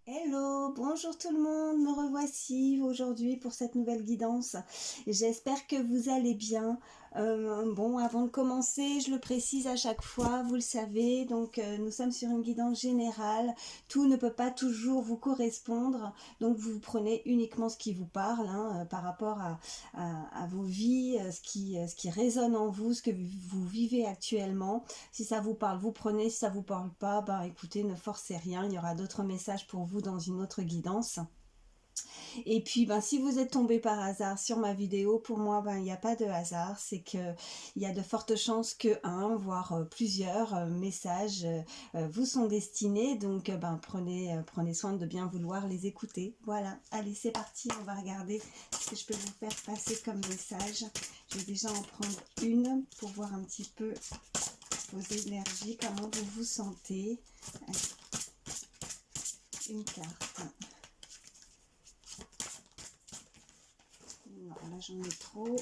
Hello, bonjour tout le monde, me revoici aujourd'hui pour cette nouvelle guidance. J'espère que vous allez bien. Bon, avant de commencer, je le précise à chaque fois, vous le savez, donc nous sommes sur une guidance générale. Tout ne peut pas toujours vous correspondre, donc vous prenez uniquement ce qui vous parle hein, par rapport à vos vies, ce qui résonne en vous, ce que vous vivez actuellement. Si ça vous parle, vous prenez. Si ça vous parle pas, ben écoutez, ne forcez rien. Il y aura d'autres messages pour vous dans une autre guidance. Et puis, ben, si vous êtes tombé par hasard sur ma vidéo, pour moi, ben, il n'y a pas de hasard. C'est que il y a de fortes chances que un, voire plusieurs messages vous sont destinés. Donc, ben, prenez soin de bien vouloir les écouter. Voilà. Allez, c'est parti. On va regarder ce que je peux vous faire passer comme message. Je vais déjà en prendre une pour voir un petit peu vos énergies, comment vous vous sentez. Une carte. Non, là j'en ai trop.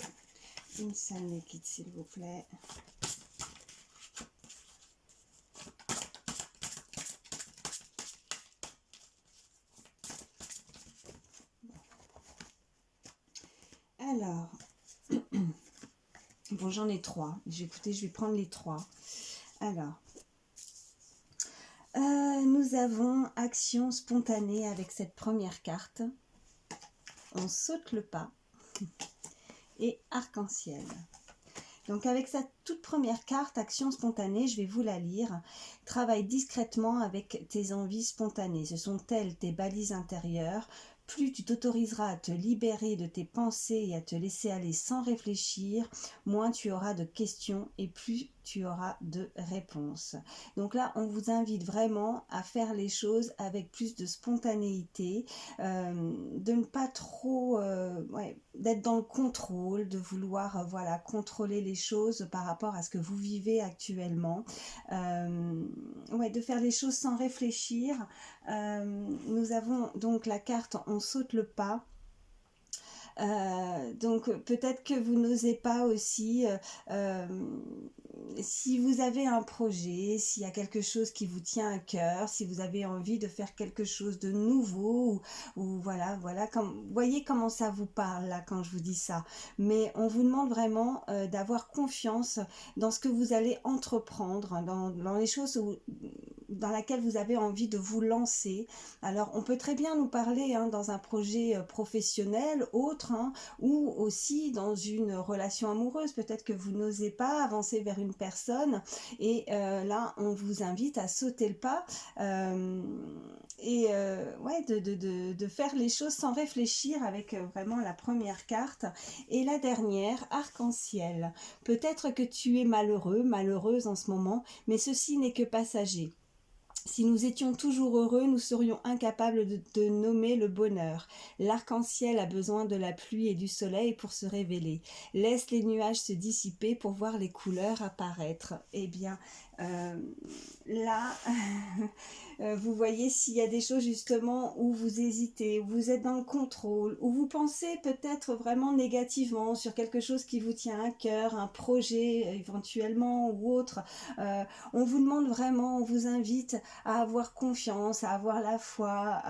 Une seule liquide, s'il vous plaît. Alors, bon, j'en ai trois. Écoutez, je vais prendre les trois. Alors, nous avons action spontanée avec cette première carte. On saute le pas. Et arc-en-ciel. Donc avec cette toute première carte, action spontanée, je vais vous la lire. Travaille discrètement avec tes envies spontanées. Ce sont elles tes balises intérieures. Plus tu t'autoriseras à te libérer de tes pensées et à te laisser aller sans réfléchir, moins tu auras de questions et plus tu auras de réponses. Donc là, on vous invite vraiment à faire les choses avec plus de spontanéité, de ne pas trop, d'être dans le contrôle, de vouloir, voilà, contrôler les choses par rapport à ce que vous vivez actuellement. De faire les choses sans réfléchir. Nous avons donc la carte on saute le pas. Donc peut-être que vous n'osez pas aussi, euh, si vous avez un projet, s'il y a quelque chose qui vous tient à cœur, si vous avez envie de faire quelque chose de nouveau, ou voilà, voyez comment ça vous parle là quand je vous dis ça. Mais on vous demande vraiment d'avoir confiance dans ce que vous allez entreprendre, dans les choses dans lesquelles vous avez envie de vous lancer. Alors on peut très bien nous parler dans un projet professionnel, autre, ou aussi dans une relation amoureuse. Peut-être que vous n'osez pas avancer vers une personne et là on vous invite à sauter le pas de faire les choses sans réfléchir avec vraiment la première carte. Et la dernière, arc-en-ciel. Peut-être que tu es malheureux, malheureuse en ce moment, mais ceci n'est que passager. Si nous étions toujours heureux, nous serions incapables de nommer le bonheur. L'arc-en-ciel a besoin de la pluie et du soleil pour se révéler. Laisse les nuages se dissiper pour voir les couleurs apparaître. Eh bien, euh, là, vous voyez s'il y a des choses justement où vous hésitez, où vous êtes dans le contrôle, où vous pensez peut-être vraiment négativement sur quelque chose qui vous tient à cœur, un projet éventuellement ou autre. On vous demande vraiment, on vous invite à avoir confiance, à avoir la foi,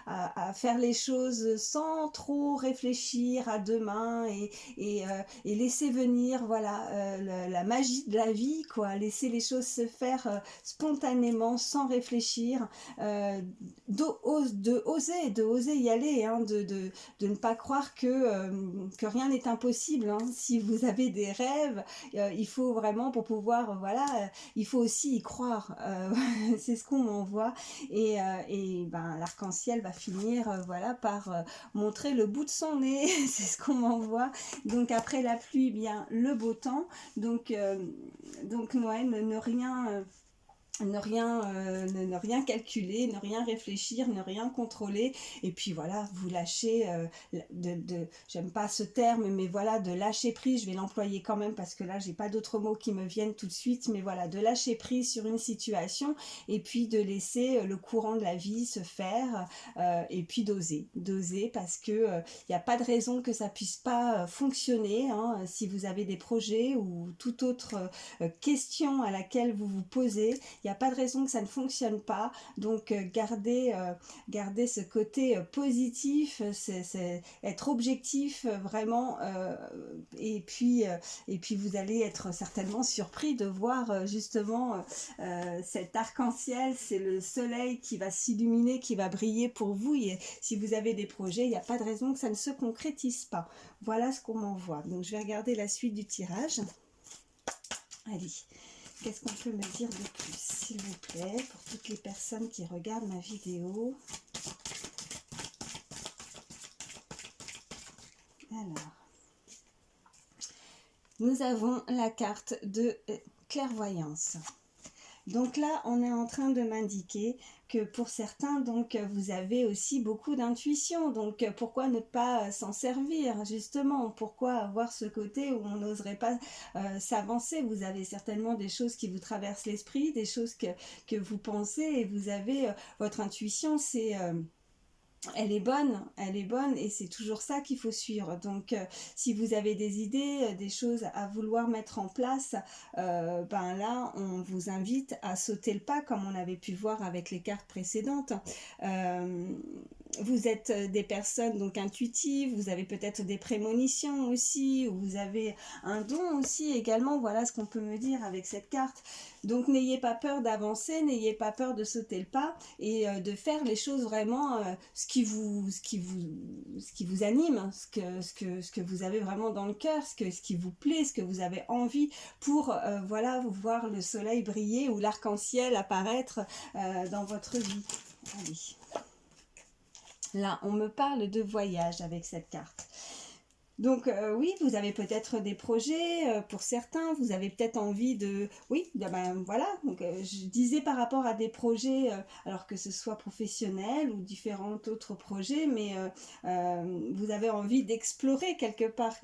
à faire les choses sans trop réfléchir à demain et laisser venir voilà la magie de la vie, quoi, laisser les choses se faire spontanément sans réfléchir, de oser y aller, de ne pas croire que rien n'est impossible, hein. Si vous avez des rêves, il faut vraiment pour pouvoir il faut aussi y croire. C'est ce qu'on m'envoie et ben l'arc-en-ciel va finir par montrer le bout de son nez. C'est ce qu'on m'envoie. Donc après la pluie, bien le beau temps. Donc Noël, ne rien calculer, ne rien réfléchir, ne rien contrôler, et puis voilà, vous lâchez, j'aime pas ce terme, mais voilà, de lâcher prise, je vais l'employer quand même parce que là, j'ai pas d'autres mots qui me viennent tout de suite, mais voilà, de lâcher prise sur une situation, et puis de laisser le courant de la vie se faire, et puis d'oser, parce que il n'y a pas de raison que ça puisse pas fonctionner, hein, si vous avez des projets ou toute autre question à laquelle vous vous posez. il n'y a pas de raison que ça ne fonctionne pas. Donc gardez ce côté positif, c'est être objectif vraiment, et puis vous allez être certainement surpris de voir justement cet arc-en-ciel. C'est le soleil qui va s'illuminer, qui va briller pour vous. Et si vous avez des projets, il n'y a pas de raison que ça ne se concrétise pas. Voilà ce qu'on m'envoie. Donc je vais regarder la suite du tirage. Allez, qu'est-ce qu'on peut me dire de plus, s'il vous plaît, pour toutes les personnes qui regardent ma vidéo. Alors, nous avons la carte de clairvoyance. Donc là, on est en train de m'indiquer que pour certains, donc, vous avez aussi beaucoup d'intuition. Donc, pourquoi ne pas s'en servir, justement? Pourquoi avoir ce côté où on n'oserait pas s'avancer? Vous avez certainement des choses qui vous traversent l'esprit, des choses que vous pensez, et vous avez votre intuition, c'est... elle est bonne et c'est toujours ça qu'il faut suivre. Donc si vous avez des idées, des choses à vouloir mettre en place, ben là on vous invite à sauter le pas, comme on avait pu voir avec les cartes précédentes. Vous êtes des personnes donc intuitives, vous avez peut-être des prémonitions aussi, ou vous avez un don aussi également. Voilà ce qu'on peut me dire avec cette carte. Donc n'ayez pas peur d'avancer, n'ayez pas peur de sauter le pas, et de faire les choses vraiment ce qui vous anime, ce que vous avez vraiment dans le cœur, ce qui vous plaît, ce que vous avez envie, pour voilà, voir le soleil briller ou l'arc-en-ciel apparaître dans votre vie. Allez. Là, on me parle de voyage avec cette carte. Donc oui, vous avez peut-être des projets, pour certains, vous avez peut-être envie de... Oui, ben voilà, donc, je disais par rapport à des projets, alors que ce soit professionnel ou différents autres projets, mais vous avez envie d'explorer quelque part,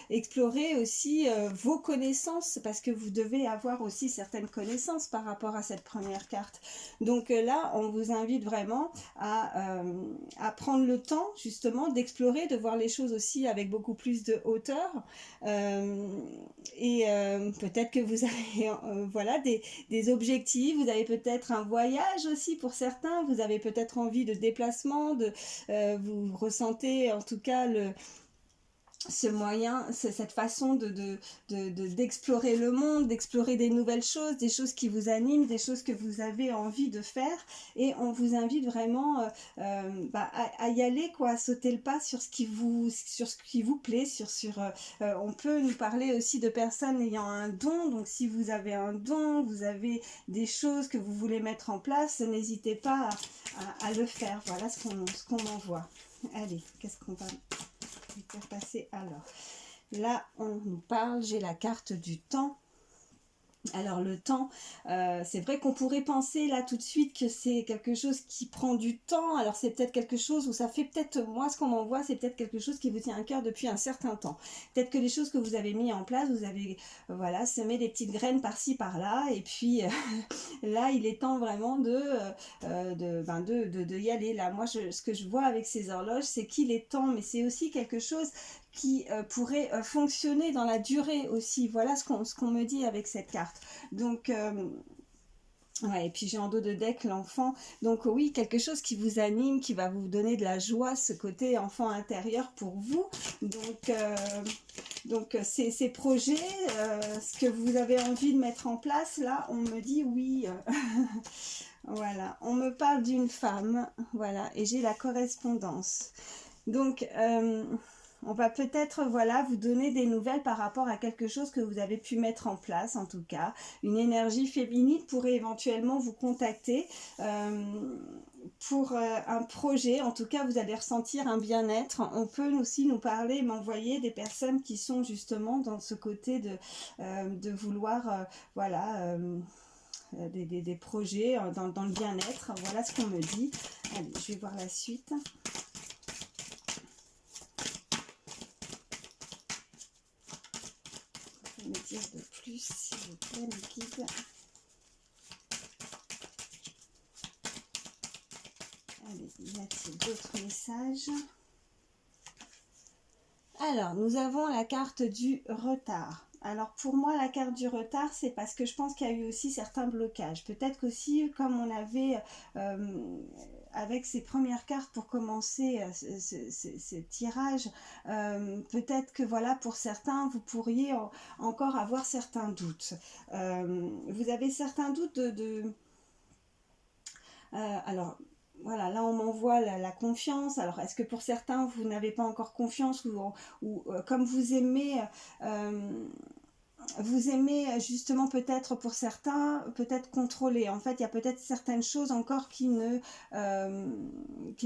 explorer aussi vos connaissances, parce que vous devez avoir aussi certaines connaissances par rapport à cette première carte. Donc là, on vous invite vraiment à prendre le temps justement d'explorer, de voir les choses aussi avec beaucoup plus de hauteur, et peut-être que vous avez voilà, des objectifs, vous avez peut-être un voyage aussi pour certains, vous avez peut-être envie de déplacement, vous ressentez en tout cas ce moyen, cette façon d'explorer le monde, d'explorer des nouvelles choses, des choses qui vous animent, des choses que vous avez envie de faire, et on vous invite vraiment à y aller, quoi, à sauter le pas sur ce qui vous plaît, on peut nous parler aussi de personnes ayant un don. Donc si vous avez un don, vous avez des choses que vous voulez mettre en place, n'hésitez pas à le faire. Voilà ce qu'on m'envoie. Allez, qu'est-ce qu'on va faire passer? Alors là, on nous parle, j'ai la carte du temps. Alors le temps, c'est vrai qu'on pourrait penser là tout de suite que c'est quelque chose qui prend du temps. Alors c'est peut-être quelque chose où ça fait peut-être, moi ce qu'on m'envoie, c'est peut-être quelque chose qui vous tient à cœur depuis un certain temps. Peut-être que les choses que vous avez mis en place, vous avez voilà, semé des petites graines par-ci par-là, et puis là il est temps vraiment de y aller. Là moi ce que je vois avec ces horloges, c'est qu'il est temps, mais c'est aussi quelque chose qui pourrait fonctionner dans la durée aussi. Voilà ce qu'on me dit avec cette carte. Donc ouais, et puis j'ai en dos de deck l'enfant. Donc oui, quelque chose qui vous anime, qui va vous donner de la joie, ce côté enfant intérieur pour vous. Donc ces projets, ce que vous avez envie de mettre en place, là on me dit oui. Voilà, on me parle d'une femme, voilà, et j'ai la correspondance. Donc on va peut-être, voilà, vous donner des nouvelles par rapport à quelque chose que vous avez pu mettre en place, en tout cas. Une énergie féminine pourrait éventuellement vous contacter pour un projet. En tout cas, vous allez ressentir un bien-être. On peut aussi nous parler, m'envoyer des personnes qui sont justement dans ce côté de vouloir, voilà... des projets dans le bien-être. Voilà ce qu'on me dit. Allez, je vais voir la suite. Me dire de plus, s'il vous plaît, mes guides. Allez, y a-t-il d'autres messages? Alors, nous avons la carte du retard. Alors pour moi, la carte du retard, c'est parce que je pense qu'il y a eu aussi certains blocages. Peut-être qu'aussi, comme on avait avec ces premières cartes pour commencer ce tirage, peut-être que voilà, pour certains, vous pourriez encore avoir certains doutes. Vous avez certains doutes alors, voilà, là on m'envoie la confiance. Alors, est-ce que pour certains, vous n'avez pas encore confiance ou comme vous aimez justement peut-être pour certains, peut-être contrôler. En fait, il y a peut-être certaines choses encore qui ne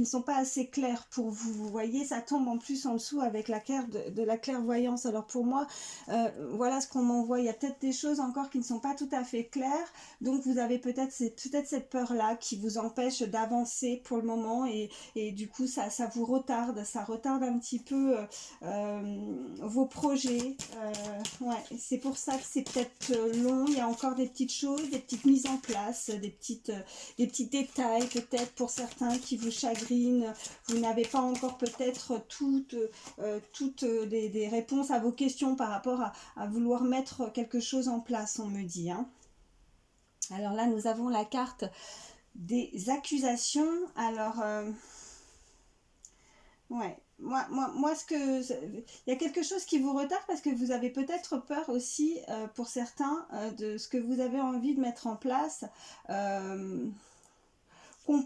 sont pas assez claires pour vous. Vous voyez, ça tombe en plus en dessous avec la carte de la clairvoyance. Alors pour moi, voilà ce qu'on m'envoie. Il y a peut-être des choses encore qui ne sont pas tout à fait claires. Donc vous avez peut-être cette peur-là qui vous empêche d'avancer pour le moment et du coup ça vous retarde. Ça retarde un petit peu vos projets. Ouais, c'est pour ça que c'est peut-être long. Il y a encore des petites choses, des petites mises en place, des petits détails peut-être pour certains qui vous chagrinent. Vous n'avez pas encore peut-être toutes des réponses à vos questions par rapport à vouloir mettre quelque chose en place, on me dit. Hein. Alors là, nous avons la carte des accusations. Alors, ouais. Moi, il y a quelque chose qui vous retarde parce que vous avez peut-être peur aussi, pour certains, de ce que vous avez envie de mettre en place, qu'on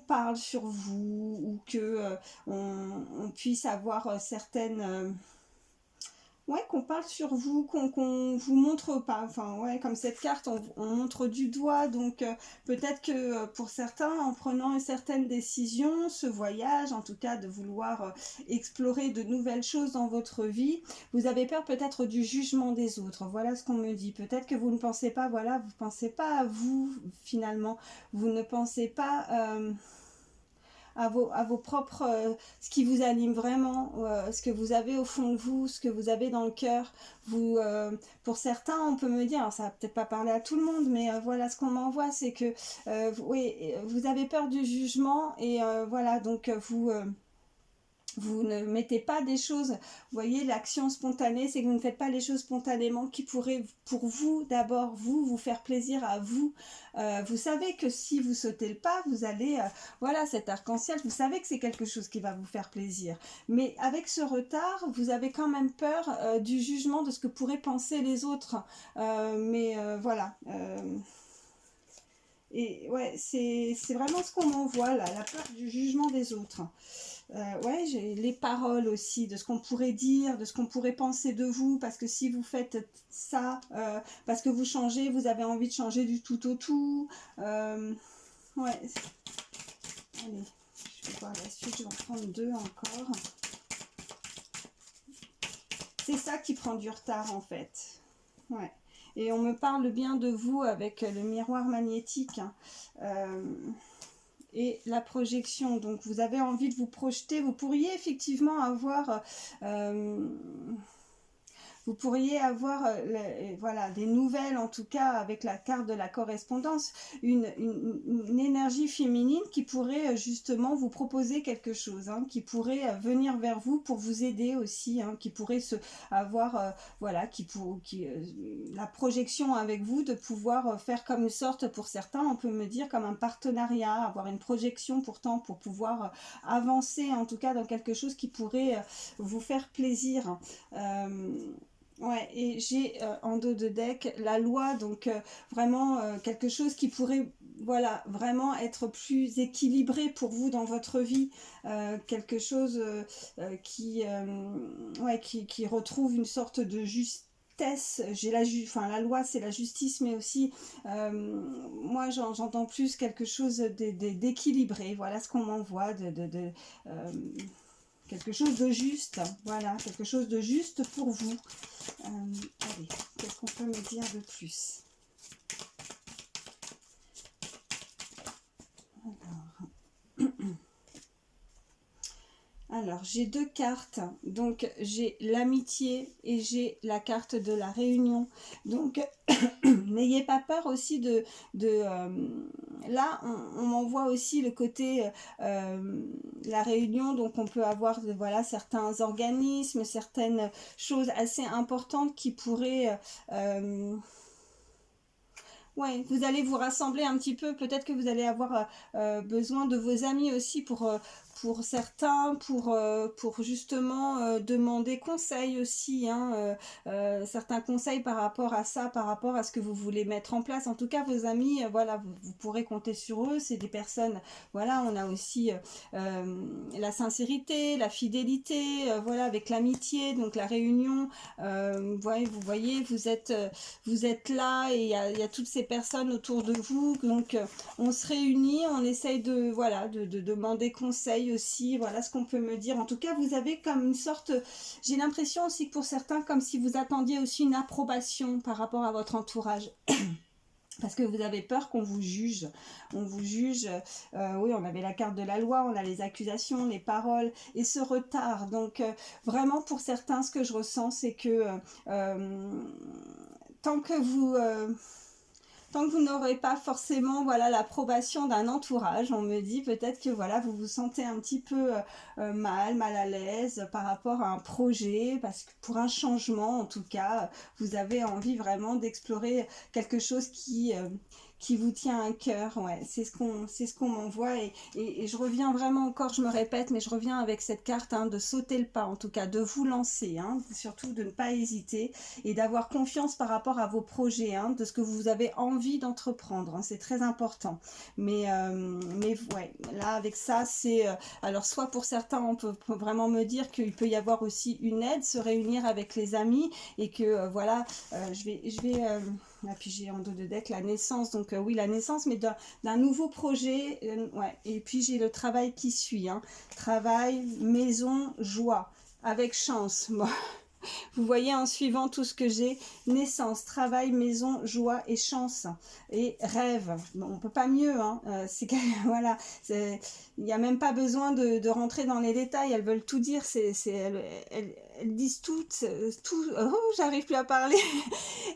parle sur vous ou que on puisse avoir certaines ouais, qu'on parle sur vous, qu'on vous montre pas, enfin ouais, comme cette carte, on montre du doigt, donc peut-être que pour certains, en prenant une certaine décision, ce voyage, en tout cas de vouloir explorer de nouvelles choses dans votre vie, vous avez peur peut-être du jugement des autres, voilà ce qu'on me dit, peut-être que vous ne pensez pas, voilà, vous ne pensez pas à vous finalement, vous ne pensez pas... à vos propres, ce qui vous anime vraiment, ce que vous avez au fond de vous, ce que vous avez dans le cœur. Pour certains, on peut me dire, alors ça va peut-être pas parler à tout le monde, mais voilà ce qu'on m'envoie, c'est que oui, vous avez peur du jugement et voilà, donc vous ne mettez pas des choses, vous voyez, l'action spontanée, c'est que vous ne faites pas les choses spontanément qui pourraient pour vous, d'abord, vous faire plaisir à vous. Vous savez que si vous sautez le pas, vous allez, voilà, cet arc-en-ciel, vous savez que c'est quelque chose qui va vous faire plaisir. Mais avec ce retard, vous avez quand même peur du jugement de ce que pourraient penser les autres. Voilà. Et ouais, c'est vraiment ce qu'on m'envoie là, la peur du jugement des autres. Ouais, j'ai les paroles aussi, de ce qu'on pourrait dire, de ce qu'on pourrait penser de vous, parce que si vous faites ça, parce que vous changez, vous avez envie de changer du tout au tout. Ouais, allez, je vais voir la suite, je vais en prendre deux encore. C'est ça qui prend du retard en fait. Ouais. Et on me parle bien de vous avec le miroir magnétique. Hein. Et la projection. Donc vous avez envie de vous projeter. Vous pourriez effectivement avoir vous pourriez avoir voilà, des nouvelles, en tout cas avec la carte de la correspondance, une énergie féminine qui pourrait justement vous proposer quelque chose, hein, qui pourrait venir vers vous pour vous aider aussi, hein, qui pourrait avoir, voilà, la projection avec vous, de pouvoir faire comme une sorte, pour certains, on peut me dire comme un partenariat, avoir une projection pourtant pour pouvoir avancer, en tout cas dans quelque chose qui pourrait vous faire plaisir. Ouais, et j'ai en dos de deck la loi, donc vraiment quelque chose qui pourrait, voilà, vraiment être plus équilibré pour vous dans votre vie, quelque chose ouais, qui retrouve une sorte de justesse. Enfin, la loi c'est la justice, mais aussi moi j'entends plus quelque chose d'équilibré, voilà ce qu'on m'envoie, quelque chose de juste, voilà, quelque chose de juste pour vous. Allez, qu'est-ce qu'on peut me dire de plus? Alors, j'ai deux cartes, donc j'ai l'amitié et j'ai la carte de la réunion. Donc, n'ayez pas peur aussi de, là, on m'envoie aussi le côté la réunion, donc on peut avoir voilà, certains organismes, certaines choses assez importantes qui pourraient... ouais, vous allez vous rassembler un petit peu. Peut-être que vous allez avoir besoin de vos amis aussi pour certains, pour justement demander conseil aussi, hein, certains conseils par rapport à ça, par rapport à ce que vous voulez mettre en place. En tout cas, vos amis, voilà, vous pourrez compter sur eux. C'est des personnes, voilà, on a aussi la sincérité, la fidélité, voilà, avec l'amitié, donc la réunion. Vous voyez, vous êtes là et il y a toutes ces personnes autour de vous, donc on se réunit, on essaye de voilà de demander conseil aussi, voilà ce qu'on peut me dire. En tout cas, vous avez comme une sorte, j'ai l'impression aussi que pour certains, comme si vous attendiez aussi une approbation par rapport à votre entourage. Parce que vous avez peur qu'on vous juge. On vous juge, oui, on avait la carte de la loi, on a les accusations, les paroles, et ce retard. Donc, vraiment, pour certains, ce que je ressens, c'est que tant que vous... tant que vous n'aurez pas forcément voilà l'approbation d'un entourage, on me dit peut-être que voilà vous vous sentez un petit peu mal à l'aise par rapport à un projet, parce que pour un changement en tout cas, vous avez envie vraiment d'explorer quelque chose qui vous tient à cœur. Ouais, c'est ce qu'on m'envoie et je reviens vraiment encore, je me répète, mais je reviens avec cette carte hein, de sauter le pas, en tout cas de vous lancer, hein, surtout de ne pas hésiter et d'avoir confiance par rapport à vos projets, hein, de ce que vous avez envie d'entreprendre, hein, c'est très important. Mais ouais, là avec ça, c'est alors soit pour certains, on peut vraiment me dire qu'il peut y avoir aussi une aide, se réunir avec les amis et que voilà, je vais et puis j'ai en dos de deck la naissance, donc oui la naissance, mais d'un nouveau projet, ouais. Et puis j'ai le travail qui suit, hein. Travail, maison, joie, avec chance. Bon. Vous voyez en suivant tout ce que j'ai, naissance, travail, maison, joie et chance et rêve. Bon, on peut pas mieux, hein. C'est voilà, il n'y a même pas besoin de rentrer dans les détails. Elles veulent tout dire. Elles disent tout. Oh, j'arrive plus à parler.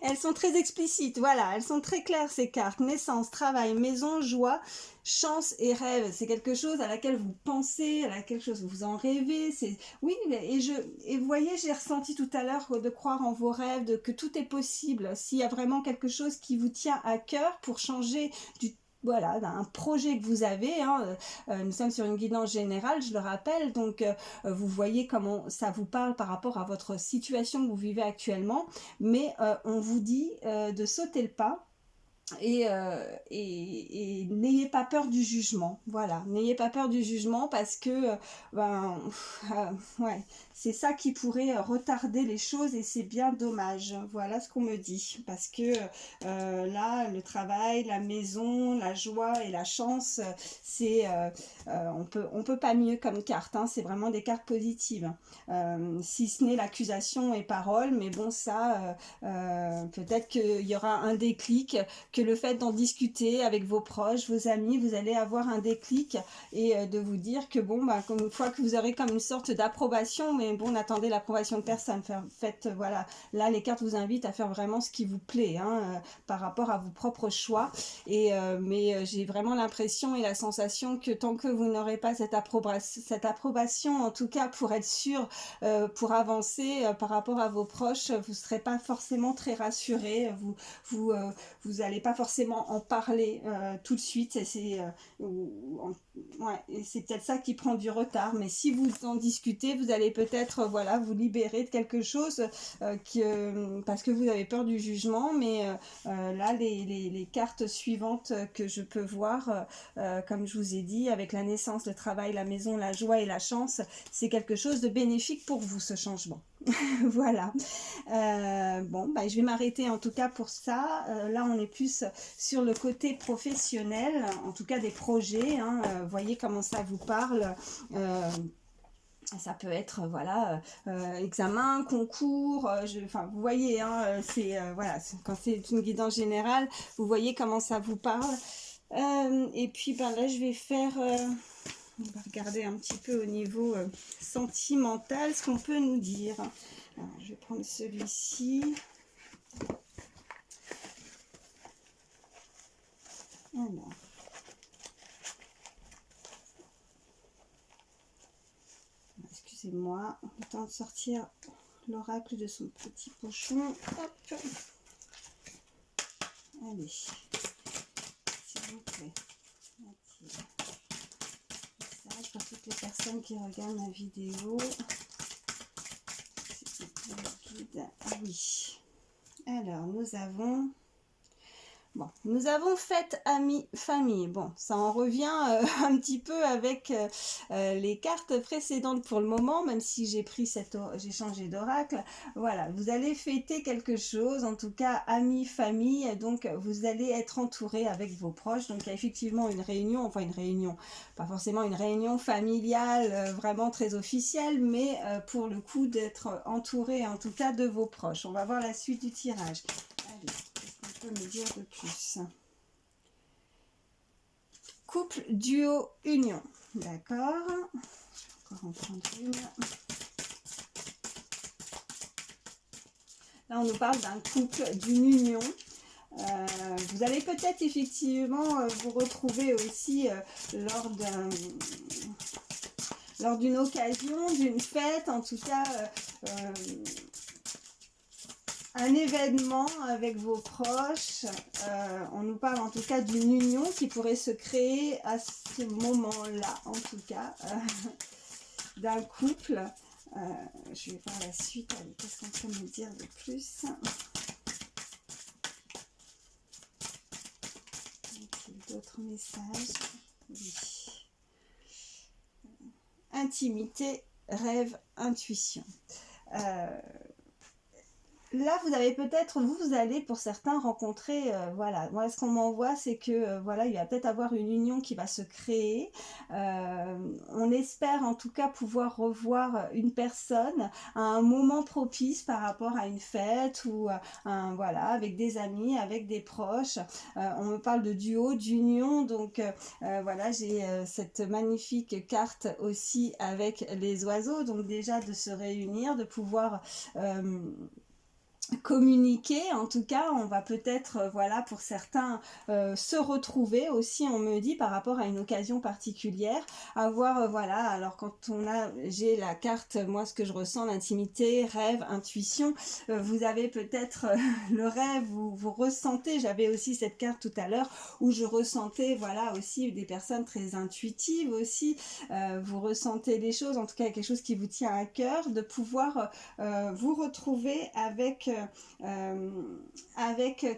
Elles sont très explicites. Voilà, elles sont très claires ces cartes. Naissance, travail, maison, joie. Chance et rêve, c'est quelque chose à laquelle vous pensez, à laquelle chose vous en rêvez. C'est oui, et vous voyez, j'ai ressenti tout à l'heure de croire en vos rêves, que tout est possible. S'il y a vraiment quelque chose qui vous tient à cœur pour changer du voilà, d'un projet que vous avez, hein, nous sommes sur une guidance générale, je le rappelle, donc vous voyez comment ça vous parle par rapport à votre situation que vous vivez actuellement, mais on vous dit de sauter le pas et n'ayez pas peur du jugement. Voilà, n'ayez pas peur du jugement parce que ouais, c'est ça qui pourrait retarder les choses et c'est bien dommage. Voilà ce qu'on me dit parce que là, le travail, la maison, la joie et la chance, c'est on peut pas mieux comme carte. Hein, c'est vraiment des cartes positives. Si ce n'est l'accusation et parole, mais bon ça, peut-être qu'il y aura un déclic, que le fait d'en discuter avec vos proches, vos amis, vous allez avoir un déclic et de vous dire que bon, bah, comme une fois que vous aurez comme une sorte d'approbation, mais bon, n'attendez l'approbation de personne. Faites, voilà, là les cartes vous invitent à faire vraiment ce qui vous plaît hein, par rapport à vos propres choix. Mais j'ai vraiment l'impression et la sensation que tant que vous n'aurez pas cette approbation, en tout cas pour être sûr, pour avancer par rapport à vos proches, vous ne serez pas forcément très rassuré. Vous n'allez pas forcément en parler tout de suite. Ouais, c'est peut-être ça qui prend du retard. Mais si vous en discutez, vous allez peut-être voilà, vous libérer de quelque chose parce que vous avez peur du jugement. Mais là, les cartes suivantes que je peux voir, comme je vous ai dit, avec la naissance, le travail, la maison, la joie et la chance, c'est quelque chose de bénéfique pour vous, ce changement. Voilà. Bon, bah, je vais m'arrêter en tout cas pour ça. Là, on est plus sur le côté professionnel, en tout cas des projets. Hein. Voyez comment ça vous parle. Ça peut être voilà examen, concours, enfin vous voyez hein, c'est voilà quand c'est une guidance générale, vous voyez comment ça vous parle. Et puis ben là je vais faire on va regarder un petit peu au niveau sentimental ce qu'on peut nous dire. Alors, je vais prendre celui-ci. Alors. excusez-moi, le temps de sortir l'oracle de son petit pochon. Hop. Allez, s'il vous plaît. Message pour toutes les personnes qui regardent ma vidéo. S'il vous plaît, guide. Ah oui. Alors, nous avons fête, amis, famille. Bon, ça en revient un petit peu avec les cartes précédentes pour le moment, même si j'ai changé d'oracle. Voilà, vous allez fêter quelque chose, en tout cas, amis, famille. Donc, vous allez être entouré avec vos proches. Donc, il y a effectivement une réunion, enfin une réunion, pas forcément une réunion familiale vraiment très officielle, mais pour le coup d'être entouré, en tout cas, de vos proches. On va voir la suite du tirage. Allez. Me dire de plus. Couple, duo, union. D'accord. Je vais encore en prendre une. Là, on nous parle d'un couple, d'une union. Vous allez peut-être effectivement vous retrouver aussi lors d'une occasion, d'une fête, en tout cas un événement avec vos proches. On nous parle en tout cas d'une union qui pourrait se créer à ce moment-là, en tout cas, d'un couple. Je vais voir la suite. Allez, qu'est-ce qu'on peut me dire de plus? D'autres messages? Oui. Intimité, rêve, intuition. Là, vous avez peut-être, vous allez pour certains rencontrer, voilà, moi ce qu'on m'envoie c'est que, voilà, il va peut-être avoir une union qui va se créer. On espère en tout cas pouvoir revoir une personne à un moment propice par rapport à une fête ou voilà, avec des amis, avec des proches. On me parle de duo, d'union, donc voilà, j'ai cette magnifique carte aussi avec les oiseaux, donc déjà de se réunir, de pouvoir communiquer. En tout cas, on va peut-être, voilà, pour certains se retrouver aussi, on me dit, par rapport à une occasion particulière, avoir voilà, alors quand j'ai la carte, moi ce que je ressens, l'intimité, rêve, intuition, vous avez peut-être le rêve, vous ressentez, j'avais aussi cette carte tout à l'heure où je ressentais, voilà, aussi des personnes très intuitives aussi, vous ressentez des choses, en tout cas quelque chose qui vous tient à cœur, de pouvoir vous retrouver avec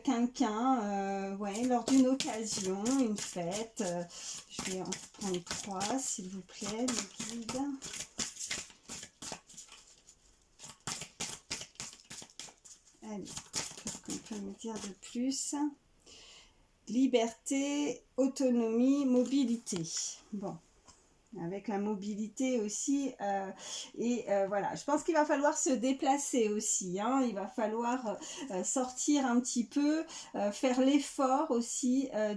quelqu'un, ouais, lors d'une occasion, une fête. Je vais en prendre 3, s'il vous plaît, le guide. Allez, qu'est-ce qu'on peut me dire de plus? Liberté, autonomie, mobilité. Bon. Avec la mobilité aussi, voilà, je pense qu'il va falloir se déplacer aussi, hein. Il va falloir sortir un petit peu, faire l'effort aussi ouais,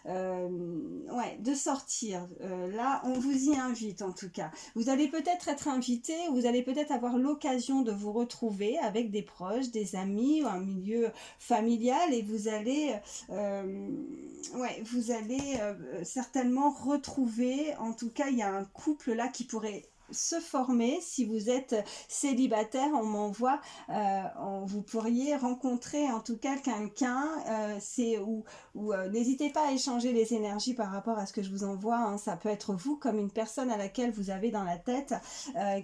de sortir. Là, on vous y invite en tout cas. Vous allez peut-être être invité, vous allez peut-être avoir l'occasion de vous retrouver avec des proches, des amis ou un milieu familial, et vous allez, ouais, vous allez certainement retrouver, en tout cas, il y a un couple là qui pourrait se former. Si vous êtes célibataire, on m'envoie, vous pourriez rencontrer en tout cas quelqu'un, n'hésitez pas à échanger les énergies par rapport à ce que je vous envoie, hein. Ça peut être vous comme une personne à laquelle vous avez dans la tête,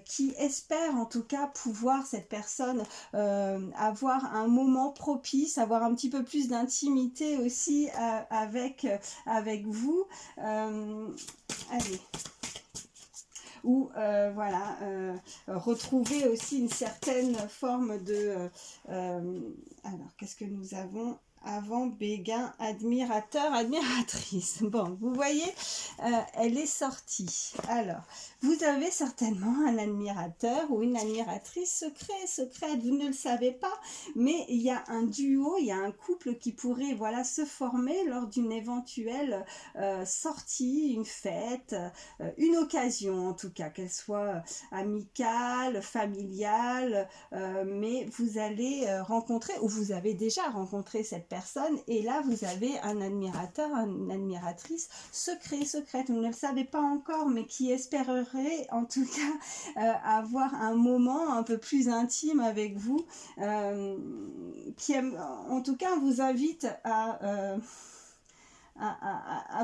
qui espère en tout cas pouvoir, cette personne, avoir un moment propice, avoir un petit peu plus d'intimité aussi avec vous. Allez. Ou voilà, retrouver aussi une certaine forme de... alors, qu'est-ce que nous avons avant? Béguin, admirateur, admiratrice. Bon, vous voyez, elle est sortie. Alors, vous avez certainement un admirateur ou une admiratrice secrète, vous ne le savez pas, mais il y a un duo, il y a un couple qui pourrait, voilà, se former lors d'une éventuelle sortie, une fête, une occasion en tout cas, qu'elle soit amicale, familiale, mais vous allez rencontrer, ou vous avez déjà rencontré cette personne, et là vous avez un admirateur, une admiratrice secrète, vous ne le savez pas encore, mais qui espérerait en tout cas avoir un moment un peu plus intime avec vous, qui en tout cas vous invite à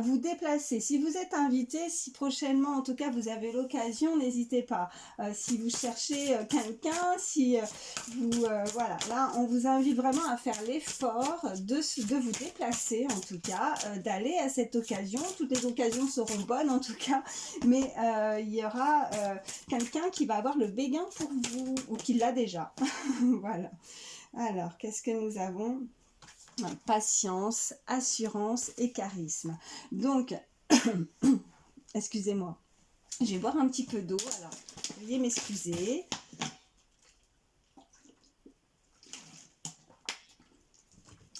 vous déplacer. Si vous êtes invité, si prochainement en tout cas vous avez l'occasion, n'hésitez pas. Si vous cherchez quelqu'un, si vous voilà, là on vous invite vraiment à faire l'effort de vous déplacer, en tout cas, d'aller à cette occasion. Toutes les occasions seront bonnes en tout cas, mais il y aura quelqu'un qui va avoir le béguin pour vous, ou qui l'a déjà. Voilà. Alors, qu'est-ce que nous avons ? Patience, assurance et charisme. Donc, excusez-moi, je vais boire un petit peu d'eau, alors veuillez m'excuser.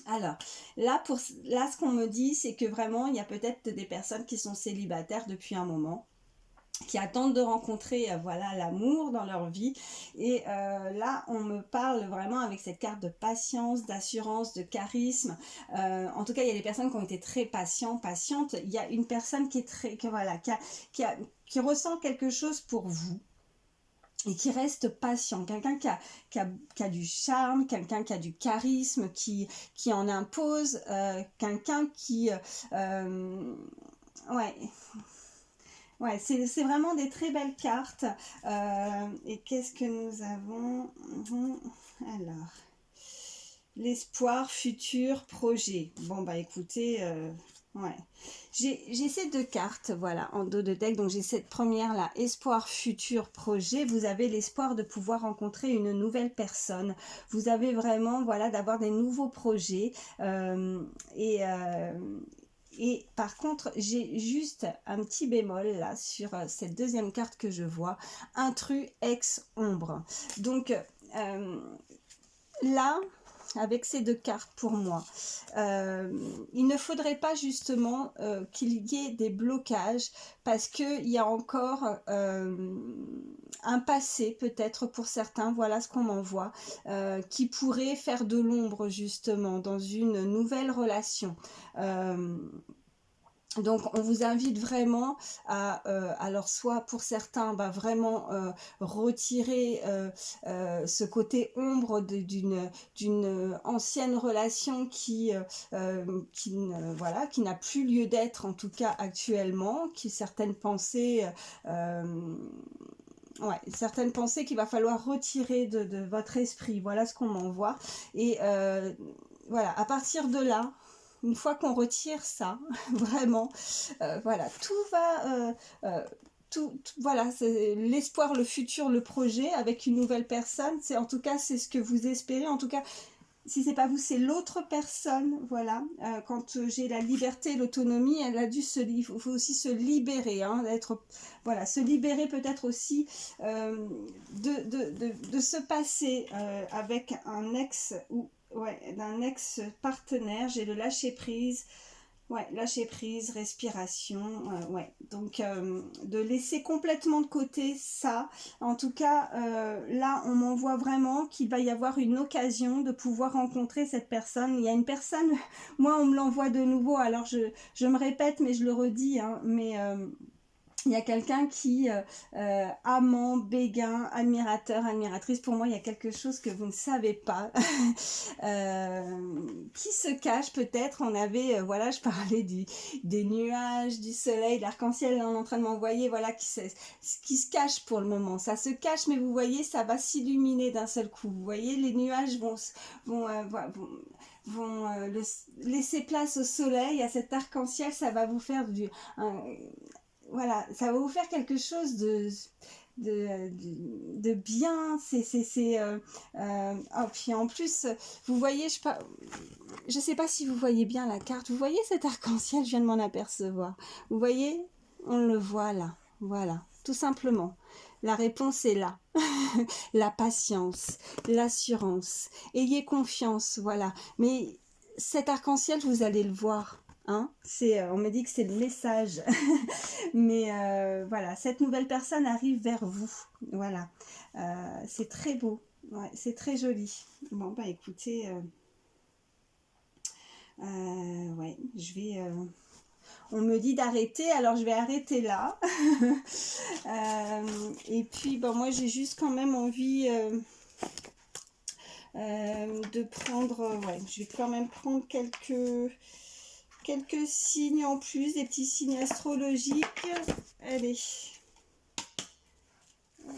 Alors, là, ce qu'on me dit, c'est que vraiment, il y a peut-être des personnes qui sont célibataires depuis un moment, qui attendent de rencontrer voilà l'amour dans leur vie, et là on me parle vraiment avec cette carte de patience, d'assurance, de charisme. En tout cas il y a des personnes qui ont été très patientes. Il y a une personne qui est très qui ressent quelque chose pour vous et qui reste patient, quelqu'un qui a du charme, quelqu'un qui a du charisme, qui en impose, quelqu'un qui ouais. Ouais, c'est vraiment des très belles cartes. Et qu'est-ce que nous avons? Alors, l'espoir, futur, projet. Bon, bah écoutez, ouais. J'ai ces deux cartes, voilà, en dos de deck. Donc j'ai cette première là, espoir, futur, projet. Vous avez l'espoir de pouvoir rencontrer une nouvelle personne. Vous avez vraiment, voilà, d'avoir des nouveaux projets. Et par contre, j'ai juste un petit bémol là sur cette deuxième carte que je vois, intrus ex ombre. Donc là, avec ces deux cartes pour moi, il ne faudrait pas justement qu'il y ait des blocages, parce qu'il y a encore un passé peut-être pour certains, voilà ce qu'on m'envoie, qui pourrait faire de l'ombre justement dans une nouvelle relation. Donc on vous invite vraiment à, alors soit pour certains, bah, vraiment retirer ce côté ombre d'une ancienne relation qui voilà, qui n'a plus lieu d'être, en tout cas actuellement, qui certaines pensées ouais, certaines pensées qu'il va falloir retirer de votre esprit, voilà ce qu'on m'envoie. Et voilà, à partir de là, une fois qu'on retire ça, vraiment, voilà, tout va, voilà, c'est l'espoir, le futur, le projet avec une nouvelle personne. C'est en tout cas, c'est ce que vous espérez. En tout cas, si c'est pas vous, c'est l'autre personne, voilà. Quand j'ai la liberté, l'autonomie, elle a dû il faut aussi se libérer, hein, voilà, se libérer peut-être aussi de se passer avec un ex ou ouais, d'un ex partenaire. J'ai le lâcher prise. Ouais, lâcher prise, respiration, ouais. Donc, de laisser complètement de côté ça. En tout cas, là, on m'envoie vraiment qu'il va y avoir une occasion de pouvoir rencontrer cette personne. Il y a une personne, moi, on me l'envoie de nouveau. Alors, je me répète, mais je le redis, hein, mais il y a quelqu'un qui, amant, béguin, admirateur, admiratrice, pour moi il y a quelque chose que vous ne savez pas, qui se cache peut-être. On avait, voilà, je parlais des nuages, du soleil, de l'arc-en-ciel, on est en train de m'envoyer, voilà, qui se cache pour le moment. Ça se cache, mais vous voyez, ça va s'illuminer d'un seul coup. Vous voyez, les nuages vont laisser place au soleil, à cet arc-en-ciel. Ça va vous faire voilà, ça va vous faire quelque chose de bien. Oh, puis en plus, vous voyez, je sais pas si vous voyez bien la carte. Vous voyez cet arc-en-ciel, je viens de m'en apercevoir. Vous voyez, on le voit là, voilà, tout simplement. La réponse est là. La patience, l'assurance. Ayez confiance, voilà. Mais cet arc-en-ciel, vous allez le voir. Hein, on me dit que c'est le message. Mais voilà, cette nouvelle personne arrive vers vous. Voilà, c'est très beau. Ouais, c'est très joli. Bon, bah écoutez, Ouais, je vais... On me dit d'arrêter, alors je vais arrêter là. Et puis, bon, moi, j'ai juste quand même envie de prendre... ouais, je vais quand même prendre quelques signes en plus, des petits signes astrologiques. Allez. Hop.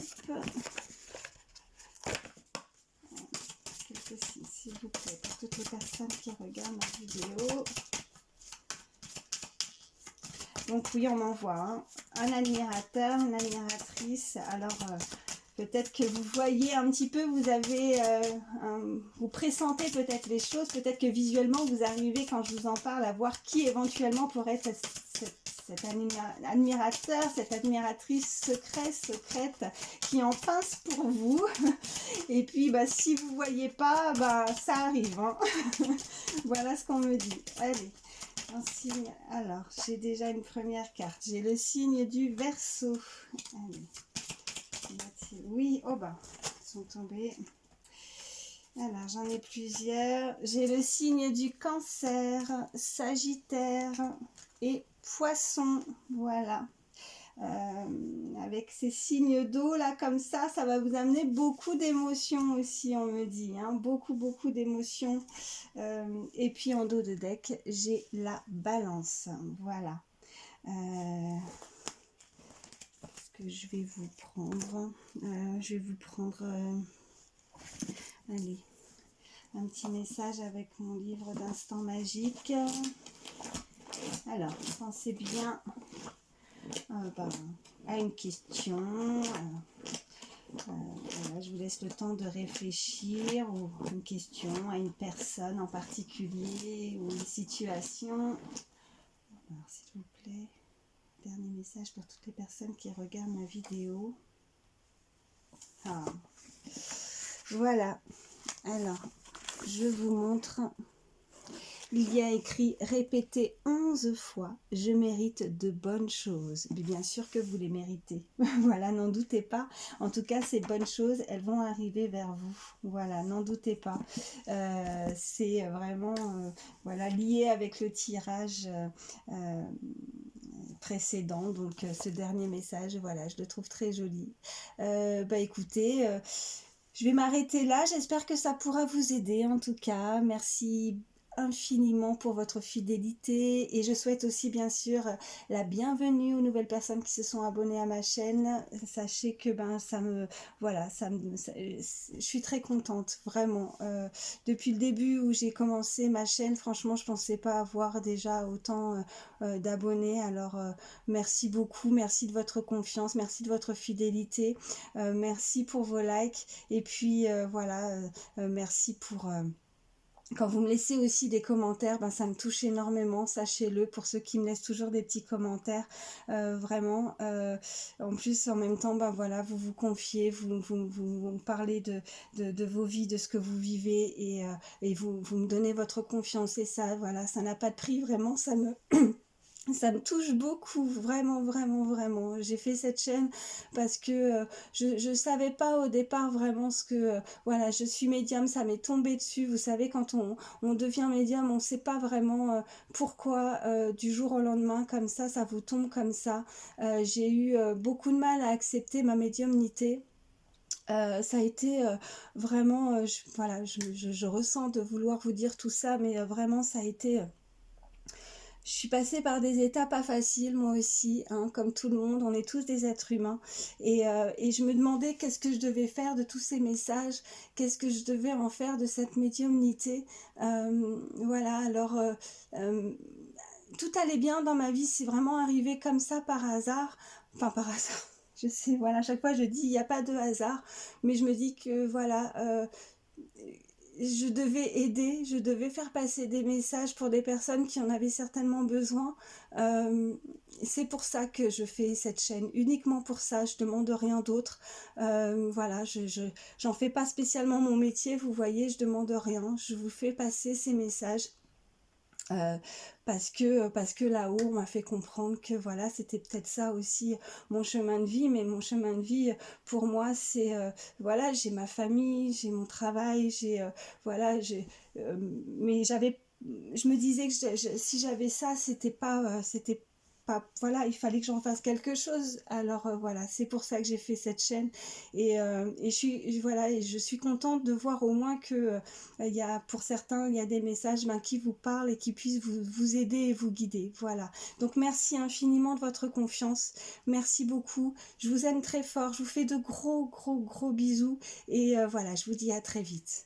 Quelques signes, s'il vous plaît, pour toutes les personnes qui regardent ma vidéo. Donc oui, on m'envoie hein, un admirateur, une admiratrice. Alors peut-être que vous voyez un petit peu, vous avez, vous pressentez peut-être les choses, peut-être que visuellement vous arrivez quand je vous en parle à voir qui éventuellement pourrait être cet admirateur, cette admiratrice secrète qui en pince pour vous. Et puis bah, si vous ne voyez pas, bah, ça arrive. Hein. Voilà ce qu'on me dit. Allez. Un signe. Alors, j'ai déjà une première carte. J'ai le signe du Verseau. Allez. Oui, oh bah, ils sont tombés. Alors, j'en ai plusieurs. J'ai le signe du Cancer, Sagittaire et Poisson. Voilà. Avec ces signes d'eau là comme ça va vous amener beaucoup d'émotions aussi, on me dit, hein, beaucoup d'émotions. Et puis en dos de deck, j'ai la Balance. Voilà. Qu'est-ce que je vais vous prendre je vais vous prendre, allez, un petit message avec mon livre d'instant magique. Alors, pensez bien à une question. Voilà, je vous laisse le temps de réfléchir ou une question à une personne en particulier ou une situation. Alors, s'il vous plaît, dernier message pour toutes les personnes qui regardent ma vidéo. Ah. Voilà. Alors, je vous montre. Il y a écrit répétez 11 fois, je mérite de bonnes choses. Mais bien sûr que vous les méritez. Voilà, n'en doutez pas. En tout cas, ces bonnes choses, elles vont arriver vers vous. Voilà, n'en doutez pas. C'est vraiment voilà, lié avec le tirage précédent. Donc, ce dernier message, voilà, je le trouve très joli. Bah écoutez, je vais m'arrêter là. J'espère que ça pourra vous aider en tout cas. Merci infiniment pour votre fidélité et je souhaite aussi bien sûr la bienvenue aux nouvelles personnes qui se sont abonnées à ma chaîne. Sachez que ben ça me voilà, je suis très contente vraiment. Depuis le début où j'ai commencé ma chaîne, franchement je pensais pas avoir déjà autant d'abonnés. Alors merci beaucoup, merci de votre confiance, merci de votre fidélité, merci pour vos likes et puis voilà, merci pour quand vous me laissez aussi des commentaires, ben, ça me touche énormément, sachez-le, pour ceux qui me laissent toujours des petits commentaires, vraiment. En plus, en même temps, ben, voilà, vous vous confiez, vous parlez de vos vies, de ce que vous vivez et vous me donnez votre confiance et ça, voilà, ça n'a pas de prix, vraiment, ça me touche beaucoup, vraiment. J'ai fait cette chaîne parce que je savais pas au départ vraiment ce que... voilà, je suis médium, ça m'est tombé dessus. Vous savez, quand on devient médium, on sait pas vraiment pourquoi du jour au lendemain, comme ça vous tombe comme ça. J'ai eu beaucoup de mal à accepter ma médiumnité. Ça a été vraiment... voilà, je ressens de vouloir vous dire tout ça, mais vraiment, ça a été... Je suis passée par des étapes pas faciles, moi aussi, hein, comme tout le monde, on est tous des êtres humains. Et je me demandais qu'est-ce que je devais faire de tous ces messages, qu'est-ce que je devais en faire de cette médiumnité. Voilà, alors tout allait bien dans ma vie, c'est vraiment arrivé comme ça par hasard. Enfin, par hasard, je sais, voilà, à chaque fois je dis il n'y a pas de hasard, mais je me dis que voilà... je devais aider, je devais faire passer des messages pour des personnes qui en avaient certainement besoin. C'est pour ça que je fais cette chaîne, uniquement pour ça, je demande rien d'autre. Voilà, j'en fais pas spécialement mon métier, vous voyez, je demande rien, je vous fais passer ces messages. Parce que là-haut on m'a fait comprendre que voilà, c'était peut-être ça aussi mon chemin de vie, mais mon chemin de vie pour moi c'est voilà, j'ai ma famille, j'ai mon travail, j'ai voilà, mais j'avais je me disais que si j'avais ça, c'était pas, voilà, il fallait que j'en fasse quelque chose. Alors voilà, c'est pour ça que j'ai fait cette chaîne. Et voilà, et je suis contente de voir au moins que il y a, pour certains, il y a des messages qui vous parlent et qui puissent vous aider et vous guider. Voilà. Donc merci infiniment de votre confiance. Merci beaucoup. Je vous aime très fort. Je vous fais de gros, gros, gros bisous. Et voilà, je vous dis à très vite.